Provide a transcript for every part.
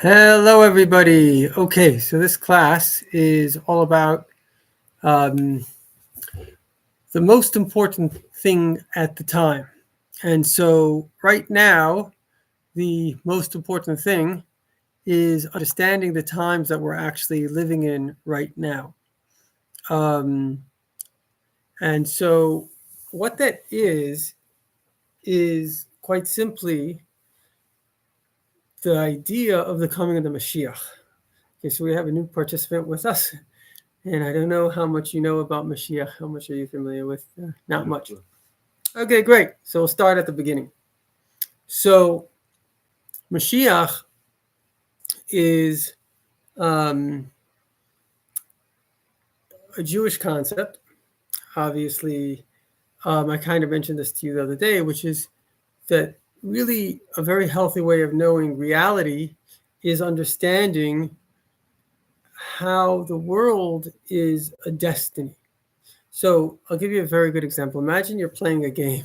Hello, everybody. Okay, so this class is all about the most important thing at the time. And so, right now, the most important thing is understanding the times that we're actually living in right now. And so, what that is quite simply the idea of the coming of the Moshiach. Okay, so we have a new participant with us. And I don't know how much you know about Moshiach. How much are you familiar with? Not much. Okay, great. So we'll start at the beginning. So Moshiach is a Jewish concept. Obviously, I kind of mentioned this to you the other day, which is that really a very healthy way of knowing reality is understanding how the world is a destiny. So I'll give you a very good example. Imagine you're playing a game.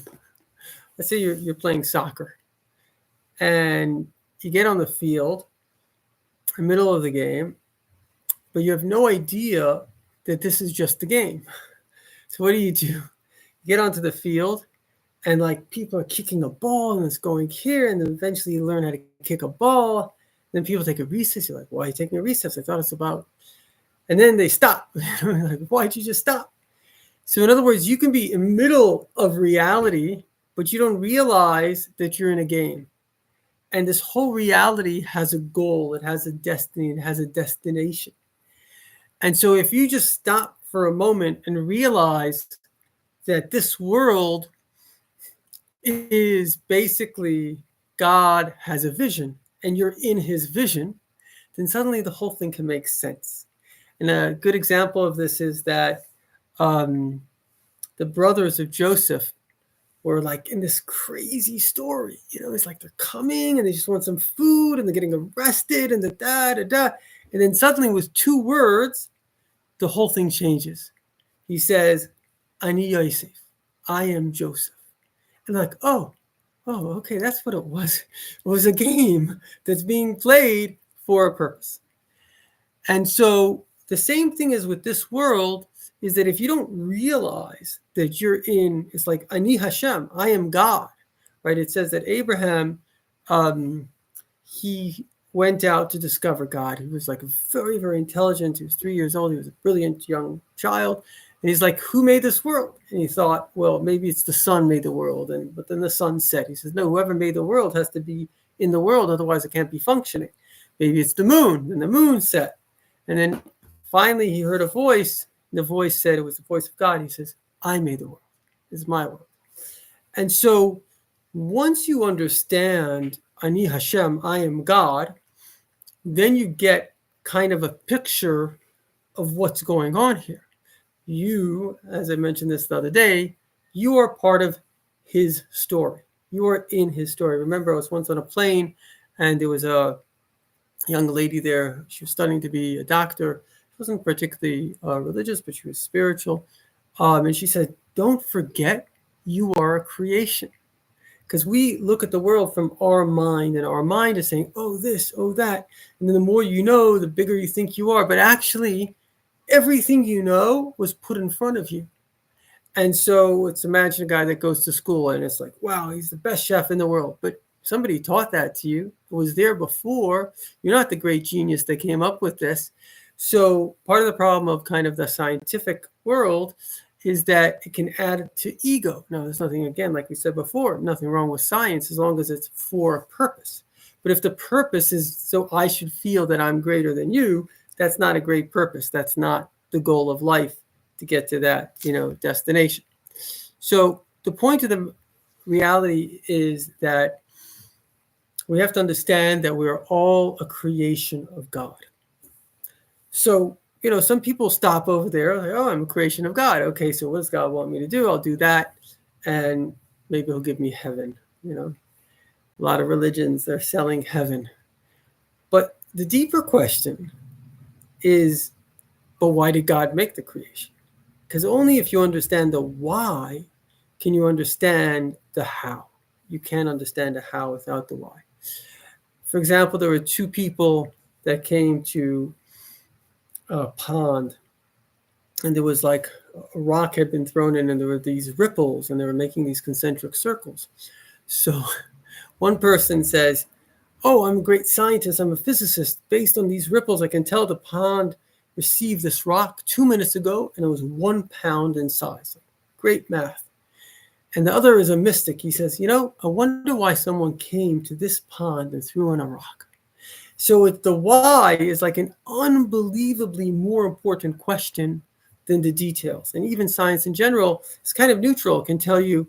Let's say you're playing soccer, and you get on the field in the middle of the game, but you have no idea that this is just the game. So what do? You get onto the field, and like people are kicking a ball, and it's going here, and then eventually you learn how to kick a ball. Then people take a recess. You're like, why are you taking a recess? I thought it's about. And then they stop. Like, why'd you just stop? So in other words, you can be in the middle of reality, but you don't realize that you're in a game. And this whole reality has a goal, it has a destiny, it has a destination. And so if you just stop for a moment and realize that this world is basically God has a vision and you're in his vision, then suddenly the whole thing can make sense. And a good example of this is that the brothers of Joseph were like in this crazy story. It's like they're coming and they just want some food and they're getting arrested and da. And then suddenly with two words, the whole thing changes. He says, Ani Yosef, I am Joseph. And like, oh, okay, that's what it was. It was a game that's being played for a purpose. And so the same thing is with this world is that if you don't realize that you're in, it's like Ani Hashem, I am God, right? It says that Abraham, he went out to discover God. He was like very, very intelligent. He was 3 years old. He was a brilliant young child. And he's like, who made this world? And he thought, well, maybe it's the sun made the world. But then the sun set. He says, no, whoever made the world has to be in the world. Otherwise, it can't be functioning. Maybe it's the moon. And the moon set. And then finally, he heard a voice. The voice said it was the voice of God. He says, I made the world. This is my world. And so once you understand, Ani Hashem, I am God, then you get kind of a picture of what's going on here. You, as I mentioned this the other day, you are part of his story. You are in his story. Remember, I was once on a plane, and there was a young lady there. She was studying to be a doctor. She wasn't particularly religious, but she was spiritual. And she said, don't forget you are a creation. Because we look at the world from our mind, and our mind is saying, oh, this, oh, that. And then the more you know, the bigger you think you are. But actually, everything you know was put in front of you. And so let's imagine a guy that goes to school, and it's like, wow, he's the best chef in the world. But somebody taught that to you. It was there before. You're not the great genius that came up with this. So part of the problem of kind of the scientific world is that it can add to ego. Now, there's nothing, again, like we said before, nothing wrong with science as long as it's for a purpose. But if the purpose is so I should feel that I'm greater than you, that's not a great purpose. That's not the goal of life to get to that, destination. So the point of the reality is that we have to understand that we are all a creation of God. So, some people stop over there, like, oh, I'm a creation of God. Okay, so what does God want me to do? I'll do that, and maybe he'll give me heaven. A lot of religions, they're selling heaven. But the deeper question is, but why did God make the creation? Because only if you understand the why can you understand the how. You can't understand the how without the why. For example, there were two people that came to a pond, and there was like a rock had been thrown in, and there were these ripples, and they were making these concentric circles. So one person says, "Oh, I'm a great scientist. I'm a physicist. Based on these ripples, I can tell the pond received this rock 2 minutes ago, and it was 1 pound in size." Great math. And the other is a mystic. He says, I wonder why someone came to this pond and threw in a rock. So the why is like an unbelievably more important question than the details. And even science in general is kind of neutral. It can tell you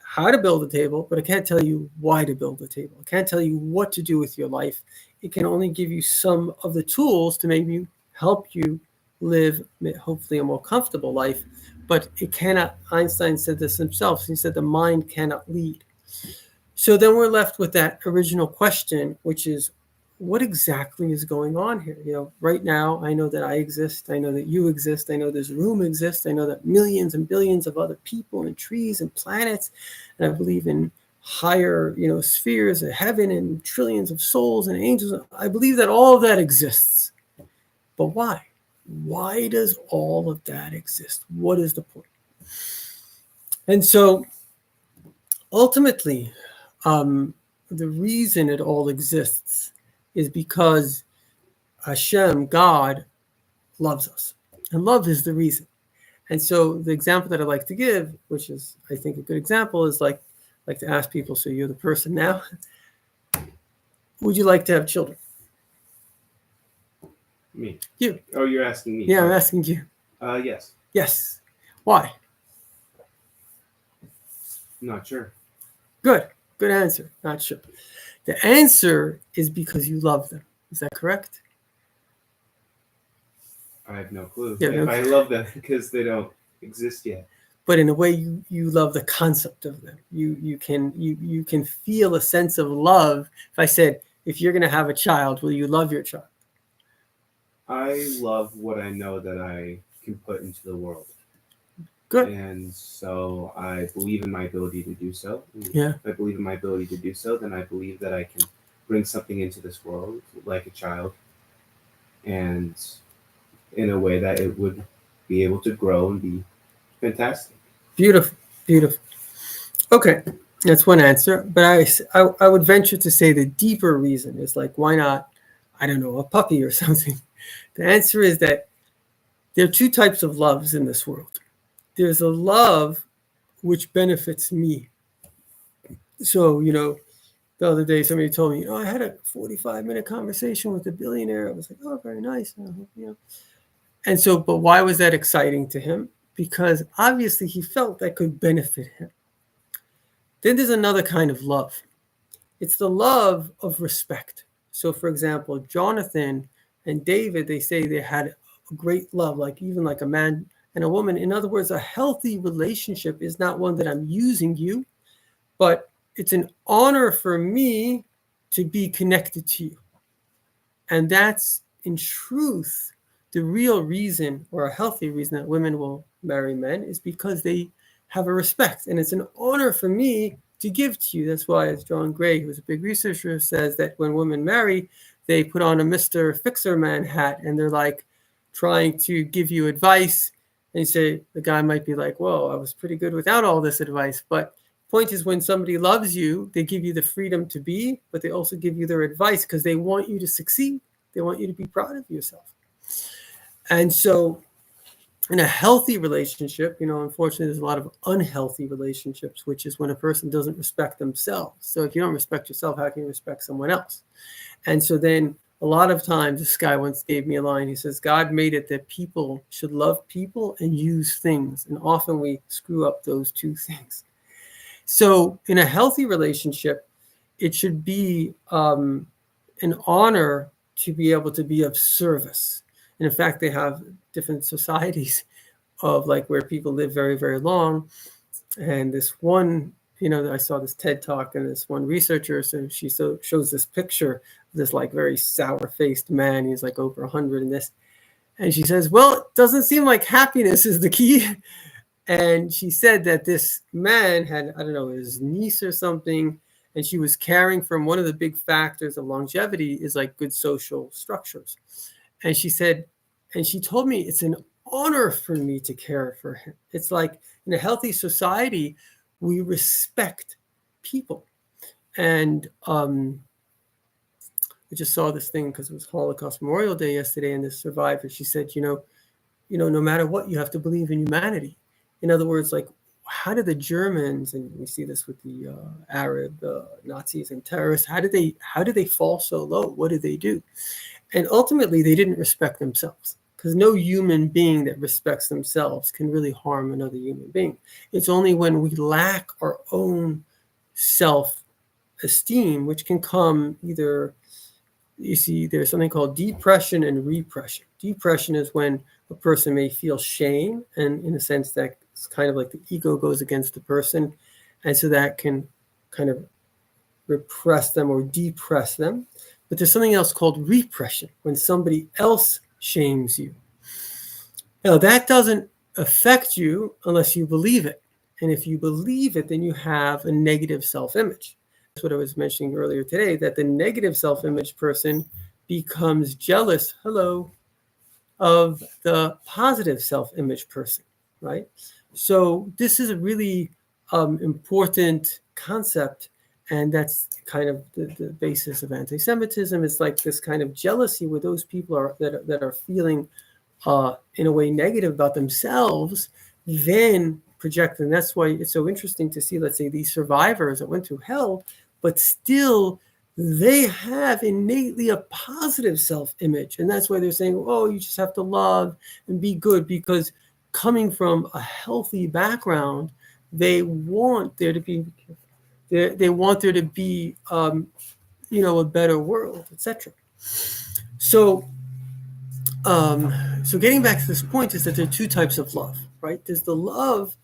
how to build a table, but it can't tell you why to build a table. It can't tell you what to do with your life. It can only give you some of the tools to maybe help you live, hopefully, a more comfortable life. But it cannot, Einstein said this himself. He said the mind cannot lead. So then we're left with that original question, which is, what exactly is going on here? Right now, I know that I exist. I know that you exist. I know this room exists. I know that millions and billions of other people and trees and planets. And I believe in higher, spheres of heaven and trillions of souls and angels. I believe that all of that exists. But why? Why does all of that exist? What is the point? And so ultimately, the reason it all exists is because Hashem, God, loves us. And love is the reason. And so the example that I like to give, which is, I think, a good example, is like to ask people, so you're the person now, would you like to have children? Me. You. Oh, you're asking me. Yeah, I'm asking you. Yes. Yes. Why? Not sure. Good answer. Not sure. The answer is because you love them. Is that correct? I have no clue. Yeah, I love them because they don't exist yet. But in a way, you love the concept of them. You can feel a sense of love. If I said, if you're going to have a child, will you love your child? I love what I know that I can put into the world. Good. And so I believe in my ability to do so. Yeah. If I believe in my ability to do so, then I believe that I can bring something into this world like a child, and in a way that it would be able to grow and be fantastic. Beautiful. Okay, that's one answer. But I would venture to say the deeper reason is like, why not, I don't know, a puppy or something? The answer is that there are two types of loves in this world. There's a love which benefits me. So, the other day somebody told me, I had a 45-minute conversation with a billionaire. I was like, oh, very nice. And so, but why was that exciting to him? Because obviously he felt that could benefit him. Then there's another kind of love. It's the love of respect. So, for example, Jonathan and David, they say they had a great love, even like a man and a woman. In other words, a healthy relationship is not one that I'm using you, but it's an honor for me to be connected to you. And that's, in truth, the real reason, or a healthy reason, that women will marry men, is because they have a respect. And it's an honor for me to give to you. That's why, as John Gray, who's a big researcher, says that when women marry, they put on a Mr. Fixer Man hat, and they're like trying to give you advice. And you say, the guy might be like, whoa, I was pretty good without all this advice. But point is, when somebody loves you, they give you the freedom to be, but they also give you their advice because they want you to succeed. They want you to be proud of yourself. And so in a healthy relationship, unfortunately, there's a lot of unhealthy relationships, which is when a person doesn't respect themselves. So if you don't respect yourself, how can you respect someone else? And so then a lot of times, this guy once gave me a line. He says, God made it that people should love people and use things. And often we screw up those two things. So in a healthy relationship, it should be an honor to be able to be of service. And in fact, they have different societies of where people live very, very long. And this one, I saw this TED talk, and this one researcher, so she shows this picture of this very sour-faced man. He's over 100 in this. And she says, well, it doesn't seem like happiness is the key. And she said that this man had, I don't know, his niece or something, And she was caring from one of the big factors of longevity is like good social structures. And she said, and she told me it's an honor for me to care for him. It's like in a healthy society, we respect people. And I just saw this thing because it was Holocaust Memorial Day yesterday, and this survivor, she said, no matter what, you have to believe in humanity. In other words, like, how did the Germans, and we see this with the Arab Nazis and terrorists, how did they fall so low? What did they do? And ultimately, they didn't respect themselves, because no human being that respects themselves can really harm another human being. It's only when we lack our own self-esteem, which can come either, you see, there's something called depression and repression. Depression is when a person may feel shame, and in a sense that it's kind of like the ego goes against the person, and so that can kind of repress them or depress them. But there's something else called repression, when somebody else shames you. Now, that doesn't affect you unless you believe it. And if you believe it, then you have a negative self-image. That's what I was mentioning earlier today, that the negative self-image person becomes jealous, of the positive self-image person, right? So this is a really important concept, and that's kind of the basis of anti-Semitism. It's like this kind of jealousy where those people that are feeling in a way negative about themselves, then project. And that's why it's so interesting to see, let's say, these survivors that went through hell, but still they have innately a positive self-image. And that's why they're saying, oh, you just have to love and be good, because coming from a healthy background, they want there to be a better world, etc. So getting back to this point is that there are two types of love, right? There's the love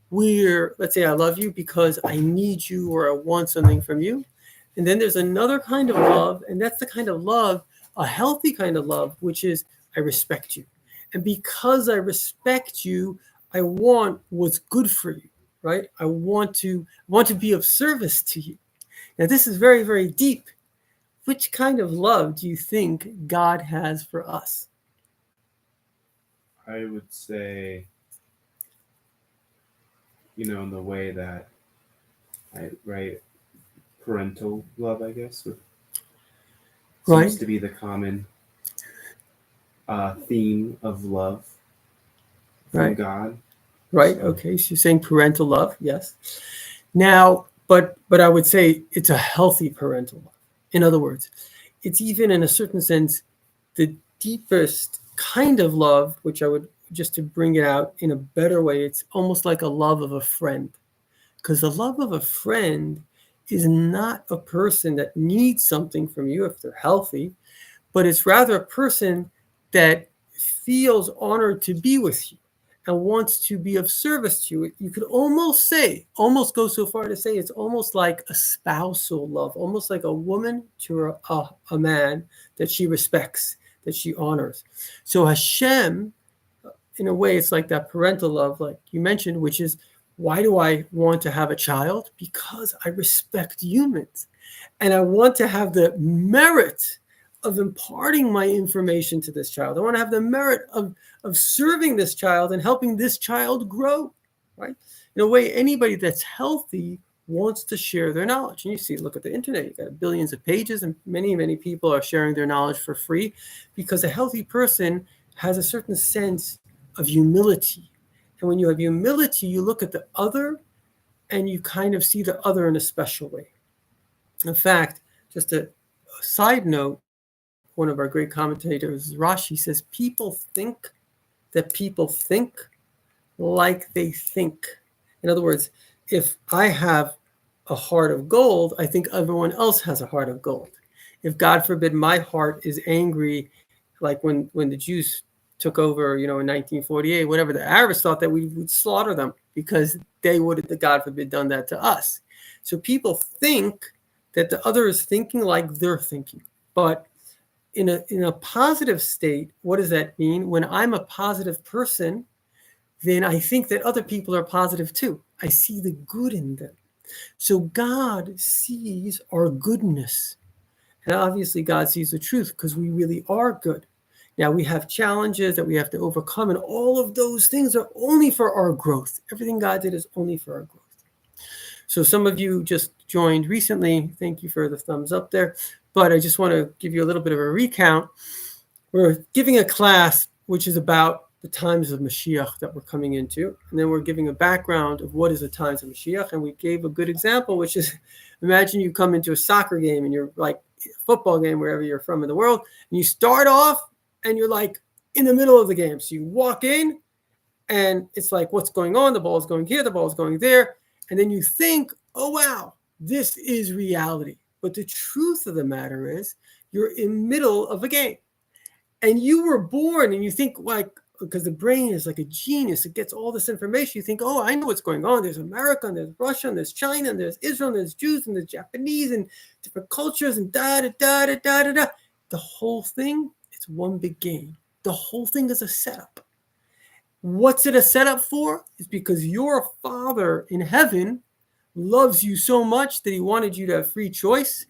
where, let's say, I love you because I need you or I want something from you. And then there's another kind of love, and that's the kind of love, a healthy kind of love, which is I respect you. And because I respect you, I want what's good for you, right? I want to be of service to you. Now, this is very, very deep. Which kind of love do you think God has for us? I would say, in the way that parental love, I guess, seems to be the common theme of love from God. Right. So. Okay. So you're saying parental love. Yes. Now, but I would say it's a healthy parental love. In other words, it's even in a certain sense the deepest kind of love, which I would, just to bring it out in a better way, it's almost like a love of a friend. Because the love of a friend is not a person that needs something from you if they're healthy, but it's rather a person that feels honored to be with you and wants to be of service to you. You could almost go so far to say it's almost like a spousal love, almost like a woman to a man that she respects, that she honors. So Hashem, in a way, it's like that parental love, like you mentioned, which is, why do I want to have a child? Because I respect humans. And I want to have the merit of imparting my information to this child. I want to have the merit of serving this child and helping this child grow, right? In a way, anybody that's healthy wants to share their knowledge. And you see, look at the internet, you've got billions of pages, and many, many people are sharing their knowledge for free, because a healthy person has a certain sense of humility. And when you have humility, you look at the other and you kind of see the other in a special way. In fact, just a side note, one of our great commentators, Rashi, says people think that people think like they think. In other words, if I have a heart of gold, I think everyone else has a heart of gold. If, God forbid, my heart is angry, like when the Jews took over, in 1948, whatever, the Arabs thought that we would slaughter them because they would have, God forbid, done that to us. So people think that the other is thinking like they're thinking. But in a positive state, what does that mean? When I'm a positive person, then I think that other people are positive too. I see the good in them. So God sees our goodness. And obviously God sees the truth because we really are good. Now we have challenges that we have to overcome, and all of those things are only for our growth. Everything God did is only for our growth. So some of you just joined recently. Thank you for the thumbs up there. But I just want to give you a little bit of a recount. We're giving a class which is about the times of Moshiach that we're coming into. And then we're giving a background of what is the times of Moshiach. And we gave a good example, which is, imagine you come into a soccer game and you're like a football game, wherever you're from in the world, and you start off and you're like in the middle of the game. So you walk in and it's like, what's going on? The ball is going here, the ball is going there. And then you think, oh, wow, this is reality. But the truth of the matter is you're in the middle of a game. And you were born and you think like, because the brain is like a genius, it gets all this information. You think, oh, I know what's going on. There's America, and there's Russia, and there's China, and there's Israel, and there's Jews, and there's Japanese, and different cultures, and da-da-da-da-da-da-da. The whole thing, it's one big game. The whole thing is a setup. What's it a setup for? It's because your Father in heaven loves you so much that he wanted you to have free choice,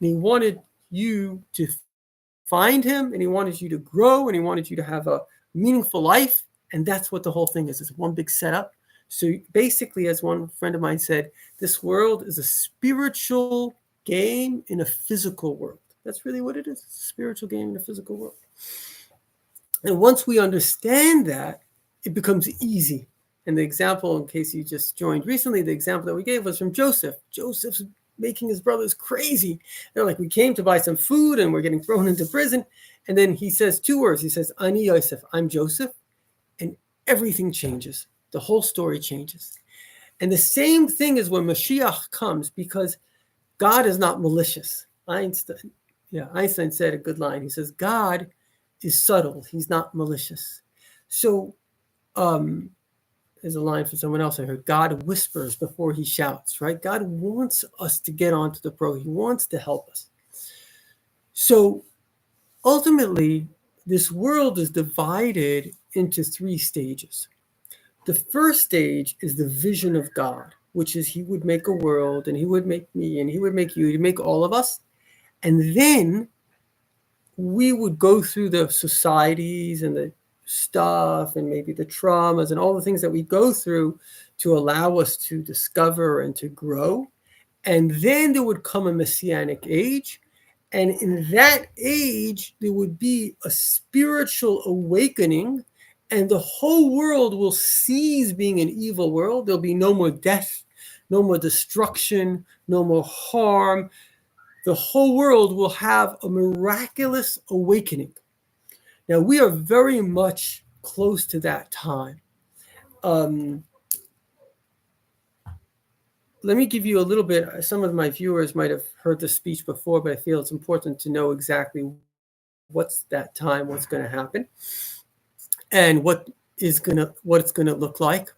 and he wanted you to find him, and he wanted you to grow, and he wanted you to have a meaningful life. And that's what the whole thing is. It's one big setup. So basically, as one friend of mine said, this world is a spiritual game in a physical world. That's really what it is. It's a spiritual game in a physical world. And once we understand that, it becomes easy. And the example, in case you just joined recently, the example that we gave was from Joseph. Joseph's making his brothers crazy. They're like, we came to buy some food and we're getting thrown into prison. And then he says two words. He says, Ani Yosef, I'm Joseph. And everything changes. The whole story changes. And the same thing is when Moshiach comes, because God is not malicious. Einstein said a good line. He says, God is subtle. He's not malicious. So there's a line from someone else I heard. God whispers before he shouts, right? God wants us to get onto the pro. He wants to help us. So ultimately, this world is divided into three stages. The first stage is the vision of God, which is he would make a world, and he would make me, and he would make you, he'd make all of us. And then we would go through the societies and the stuff and maybe the traumas and all the things that we go through to allow us to discover and to grow. And then there would come a messianic age. And in that age, there would be a spiritual awakening, and the whole world will cease being an evil world. There'll be no more death, no more destruction, no more harm. The whole world will have a miraculous awakening. Now, we are very much close to that time. Let me give you a little bit. Some of my viewers might have heard this speech before, but I feel it's important to know exactly what's that time, what's going to happen, and what it's going to look like.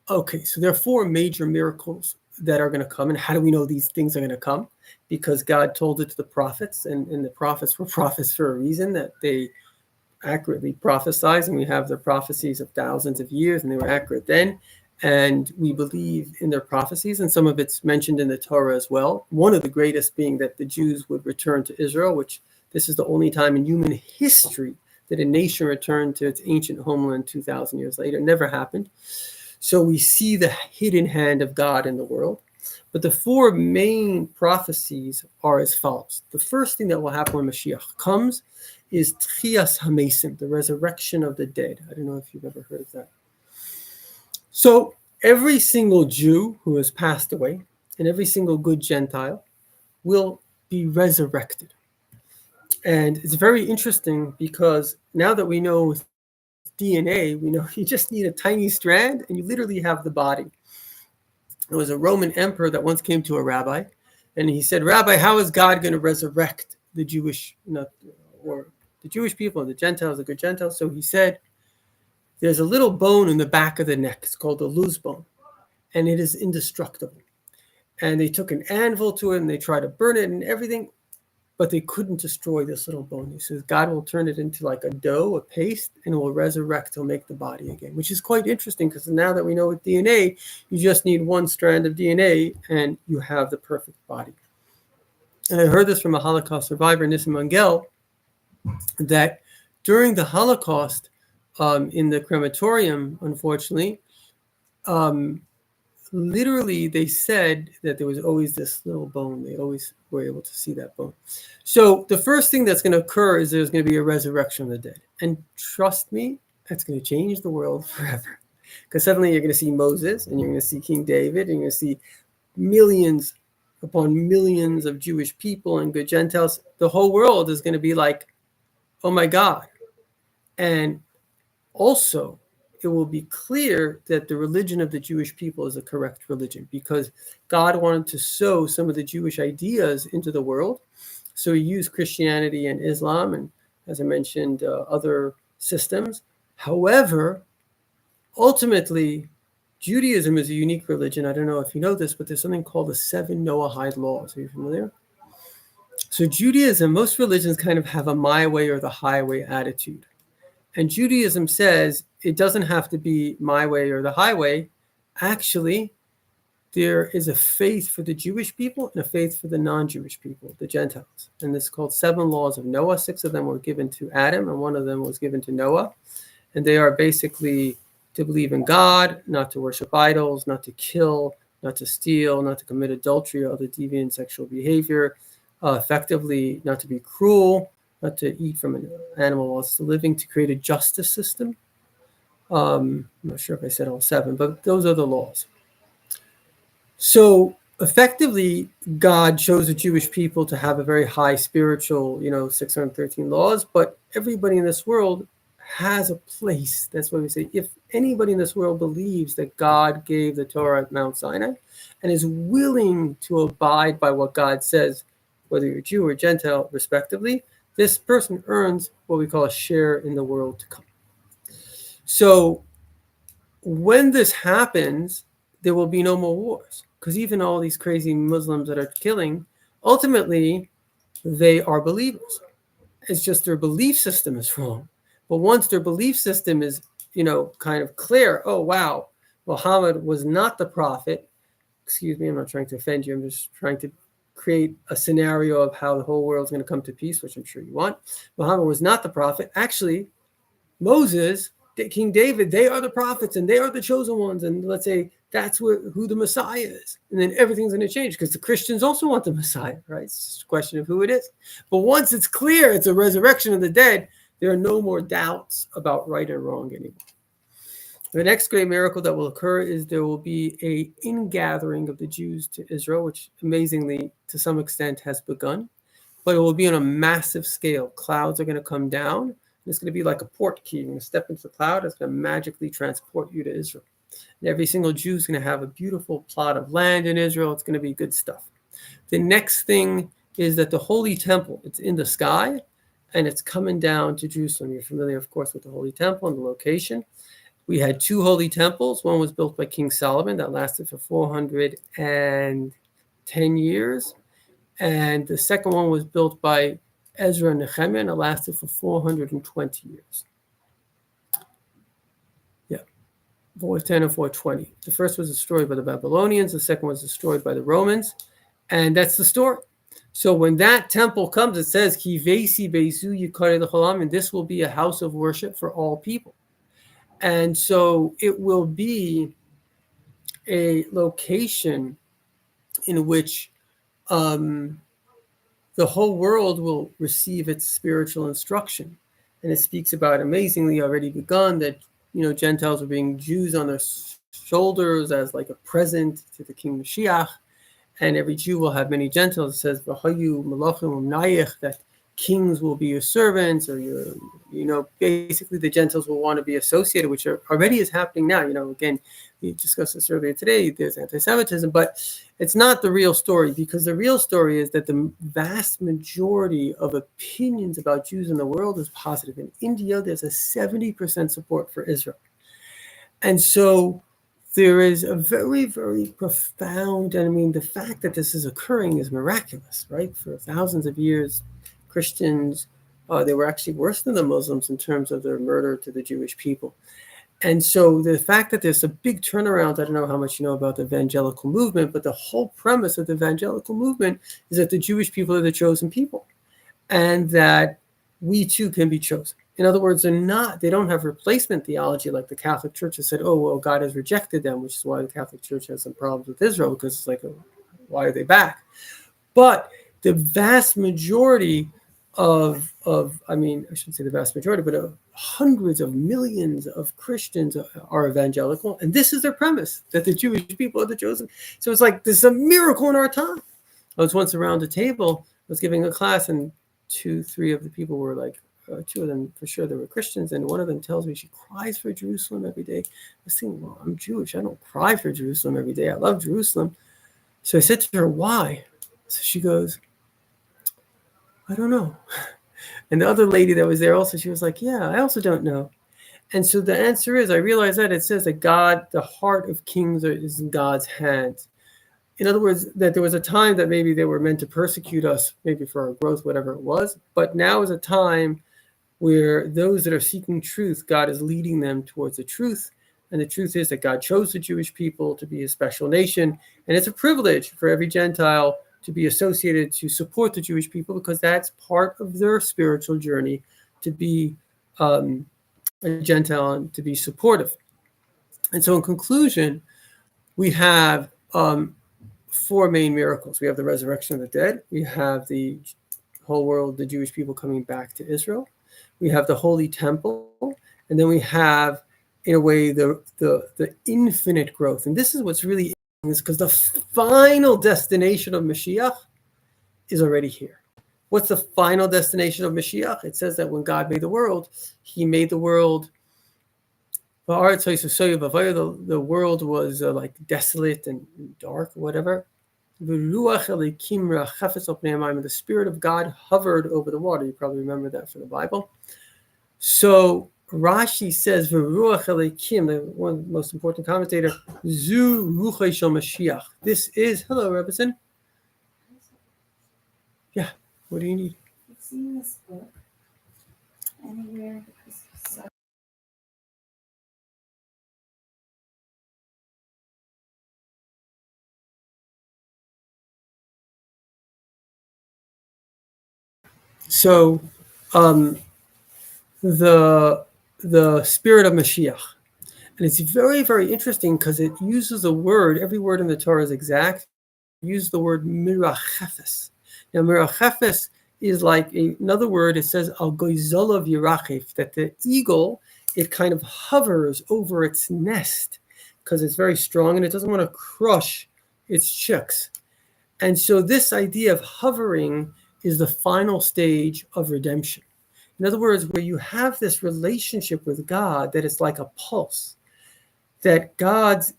Okay, so there are four major miracles that are going to come. And how do we know these things are going to come? Because God told it to the prophets, and the prophets were prophets for a reason, that they accurately prophesied, and we have their prophecies of thousands of years, and they were accurate then. And we believe in their prophecies, and some of it's mentioned in the Torah as well. One of the greatest being that the Jews would return to Israel, which this is the only time in human history that a nation returned to its ancient homeland 2,000 years later. It never happened. So we see the hidden hand of God in the world. But the four main prophecies are as follows. The first thing that will happen when Mashiach comes is Tchias HaMesim, the resurrection of the dead. I don't know if you've ever heard of that. So every single Jew who has passed away and every single good Gentile will be resurrected. And it's very interesting because now that we know DNA, we know you just need a tiny strand and you literally have the body. There was a Roman emperor that once came to a rabbi and he said, Rabbi, how is God going to resurrect the Jewish, or the Jewish people and the Gentiles, the good Gentiles? So he said, there's a little bone in the back of the neck. It's called the luz bone, and it is indestructible. And they took an anvil to it and they tried to burn it and everything. but they couldn't destroy this little bone. He says God will turn it into like a dough, a paste, and it will resurrect. He'll make the body again, which is quite interesting because now that we know with DNA, you just need one strand of DNA and you have the perfect body. And I heard this from a Holocaust survivor, Nissim Mangel, that during the Holocaust, in the crematorium, unfortunately, literally they said that there was always this little bone. They always were able to see that bone. So the first thing that's going to occur is there's going to be a resurrection of the dead. And trust me, that's going to change the world forever. Because suddenly you're going to see Moses, and you're going to see King David, and you're going to see millions upon millions of Jewish people and good Gentiles. The whole world is going to be like, oh my God. And also, it will be clear that the religion of the Jewish people is a correct religion because God wanted to sow some of the Jewish ideas into the world. So he used Christianity and Islam and, as I mentioned, other systems. However, ultimately, Judaism is a unique religion. I don't know if you know this, but there's something called the 7 Noahide laws. Are you familiar? So Judaism, most religions kind of have a my way or the highway attitude. And Judaism says it doesn't have to be my way or the highway. Actually, there is a faith for the Jewish people and a faith for the non-Jewish people, the Gentiles. And this is called 7 laws of Noah. 6 of them were given to Adam, and 1 of them was given to Noah. And they are basically to believe in God, not to worship idols, not to kill, not to steal, not to commit adultery or other deviant sexual behavior, effectively not to be cruel, not to eat from an animal while it's living, to create a justice system. I'm not sure if I said all 7, but those are the laws. So effectively, God chose the Jewish people to have a very high spiritual, 613 laws, but everybody in this world has a place. That's why we say, if anybody in this world believes that God gave the Torah at Mount Sinai and is willing to abide by what God says, whether you're Jew or Gentile, respectively, this person earns what we call a share in the world to come. So when this happens, there will be no more wars, because even all these crazy Muslims that are killing, ultimately, they are believers. It's just their belief system is wrong. But once their belief system is, kind of clear, oh, wow, Muhammad was not the prophet. Excuse me, I'm not trying to offend you. I'm just trying to create a scenario of how the whole world's going to come to peace, which I'm sure you want. Muhammad was not the prophet. Actually, Moses, King David, they are the prophets and they are the chosen ones. And let's say that's who the Messiah is. And then everything's going to change because the Christians also want the Messiah, right? It's just a question of who it is. But once it's clear it's a resurrection of the dead, there are no more doubts about right and wrong anymore. The next great miracle that will occur is there will be an ingathering of the Jews to Israel, which amazingly, to some extent, has begun. But it will be on a massive scale. Clouds are going to come down. And it's going to be like a port key. You're going to step into the cloud. It's going to magically transport you to Israel. And every single Jew is going to have a beautiful plot of land in Israel. It's going to be good stuff. The next thing is that the Holy Temple, it's in the sky, and it's coming down to Jerusalem. You're familiar, of course, with the Holy Temple and the location. We had 2 holy temples. One was built by King Solomon that lasted for 410 years. And the second one was built by Ezra and Nehemiah, and it lasted for 420 years. Yeah, 410 and 420. The first was destroyed by the Babylonians. The second was destroyed by the Romans. And that's the story. So when that temple comes, it says, Ki vesi bezu yikare l'cholam, and this will be a house of worship for all people. And so it will be a location in which the whole world will receive its spiritual instruction. And it speaks about amazingly already begun that, Gentiles are being Jews on their shoulders as like a present to the King Moshiach. And every Jew will have many Gentiles. It says, V'hayu malachim umnayich, that kings will be your servants, or basically the Gentiles will want to be associated, which already is happening now. Again, we discussed this earlier today, there's anti-Semitism, but it's not the real story, because the real story is that the vast majority of opinions about Jews in the world is positive. In India, there's a 70% support for Israel. And so there is a very, very profound, and I mean, the fact that this is occurring is miraculous, right? For thousands of years, Christians, they were actually worse than the Muslims in terms of their murder to the Jewish people. And so the fact that there's a big turnaround, I don't know how much you know about the evangelical movement, but the whole premise of the evangelical movement is that the Jewish people are the chosen people and that we too can be chosen. In other words, they don't have replacement theology like the Catholic Church has said, oh, well, God has rejected them, which is why the Catholic Church has some problems with Israel, because it's like, why are they back? But the vast majority I mean, I shouldn't say the vast majority, but hundreds of millions of Christians are evangelical. And this is their premise, that the Jewish people are the chosen. So it's like, there's a miracle in our time. I was once around a table, I was giving a class, and 2-3 of the people were like, 2 of them for sure, they were Christians. And one of them tells me she cries for Jerusalem every day. I was thinking, well, I'm Jewish. I don't cry for Jerusalem every day. I love Jerusalem. So I said to her, why? So she goes, I don't know. And the other lady that was there also, she was like, yeah, I also don't know. And so the answer is, I realize that it says that God, the heart of kings is in God's hands. In other words, that there was a time that maybe they were meant to persecute us, maybe for our growth, whatever it was. But now is a time where those that are seeking truth, God is leading them towards the truth. And the truth is that God chose the Jewish people to be a special nation. And it's a privilege for every Gentile to be associated, to support the Jewish people, because that's part of their spiritual journey, to be a Gentile and to be supportive. And so in conclusion, we have 4 main miracles. We have the resurrection of the dead. We have the whole world, the Jewish people coming back to Israel. We have the Holy Temple. And then we have, in a way, the infinite growth. And this is what's really is because the final destination of Moshiach is already here. What's the final destination of Moshiach? It says that when God made the world, he made the world, the world was like desolate and dark, whatever. And the Spirit of God hovered over the water. You probably remember that from the Bible. So Rashi says, "V'ruach Elokim," the one most important commentator, "Zu ruchei shel Mashiach." This is, hello, Rebbetzin. Yeah, what do you need? It's in this book. Anywhere. So, the Spirit of Mashiach. And it's very, very interesting because it uses a word, every word in the Torah is exact. It uses the word mirachefes. Now, mirachefes is like another word. It says al goizolav yirachef, that the eagle, it kind of hovers over its nest because it's very strong and it doesn't want to crush its chicks. And so this idea of hovering is the final stage of redemption. In other words, where you have this relationship with God that is like a pulse, that God's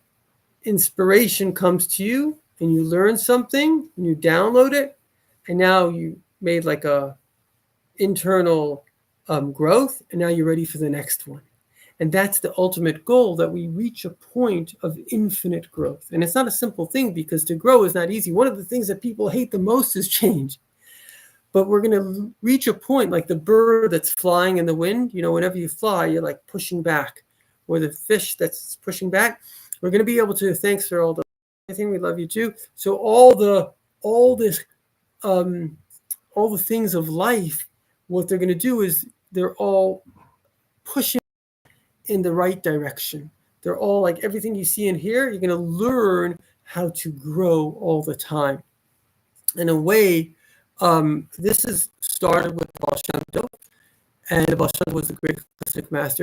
inspiration comes to you and you learn something and you download it, and now you made like a internal growth, and now you're ready for the next one. And that's the ultimate goal, that we reach a point of infinite growth. And it's not a simple thing, because to grow is not easy. One of the things that people hate the most is change. But we're going to reach a point like the bird that's flying in the wind. You know, whenever you fly, you're like pushing back. Or the fish that's pushing back. We're going to be able to, thanks for all the thing, we love you too. So all the things of life, what they're going to do is they're all pushing in the right direction. They're all like everything you see in here, you're going to learn how to grow all the time. In a way, this is started with Baal Shem Tov, and Baal Shem Tov was the great Hasidic master.